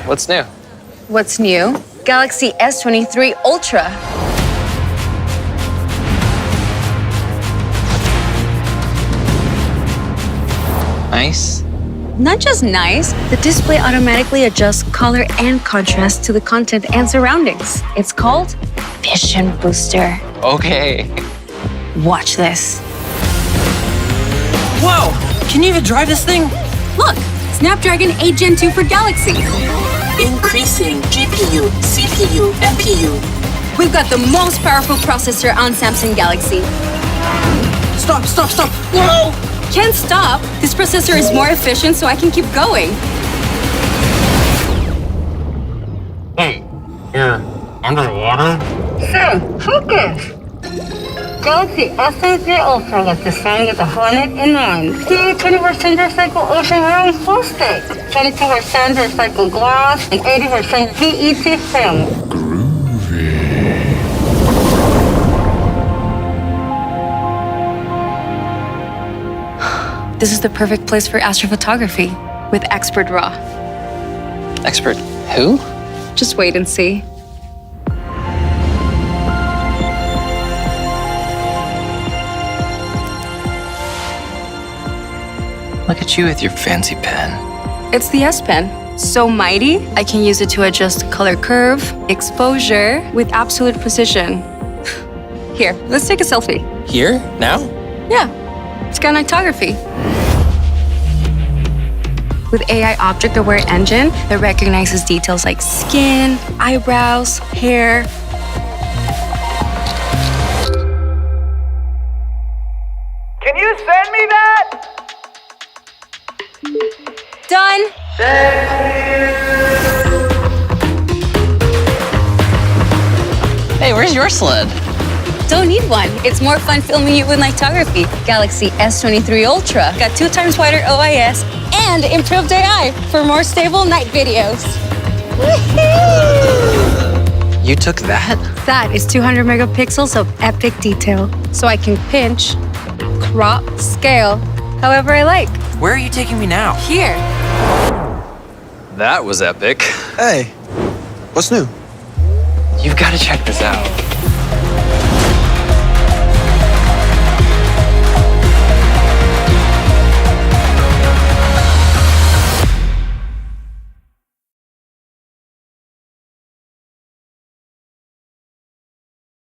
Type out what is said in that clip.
What's new? What's new? Galaxy S23 Ultra. Nice. Not just nice, the display automatically adjusts color and contrast to the content and surroundings. It's called Vision Booster. Okay. Watch this. Whoa! Can you even drive this thing? Look, Snapdragon 8 Gen 2 for Galaxy. Increasing GPU, CPU, NPU. We've got the most powerful processor on Samsung Galaxy. Stop, stop, stop! Whoa! Can't stop. This processor is more efficient, so I can keep going. Hey, you're underwater? Sir, focus! Galaxy S23 Ultra was designed with a Hornet in mind. 20% recycled ocean round plastic, 22% recycled glass, and 80% PET film. This is the perfect place for astrophotography with Expert RAW. Expert who? Just wait and see. Look at you with your fancy pen. It's the S Pen. So mighty, I can use it to adjust color curve, exposure with absolute precision. Here, let's take a selfie. Here? Now? Yeah, it's got nightography. With AI object-aware engine that recognizes details like skin, eyebrows, hair. Can you send me that? Done. Hey, where's your sled? Don't need one. It's more fun filming you with nightography. Galaxy S23 Ultra got 2 times wider OIS and improved AI for more stable night videos. You took that? That is 200 megapixels of epic detail. So I can pinch, crop, scale, however I like. Where are you taking me now? Here. That was epic. Hey, what's new? You've got to check this out.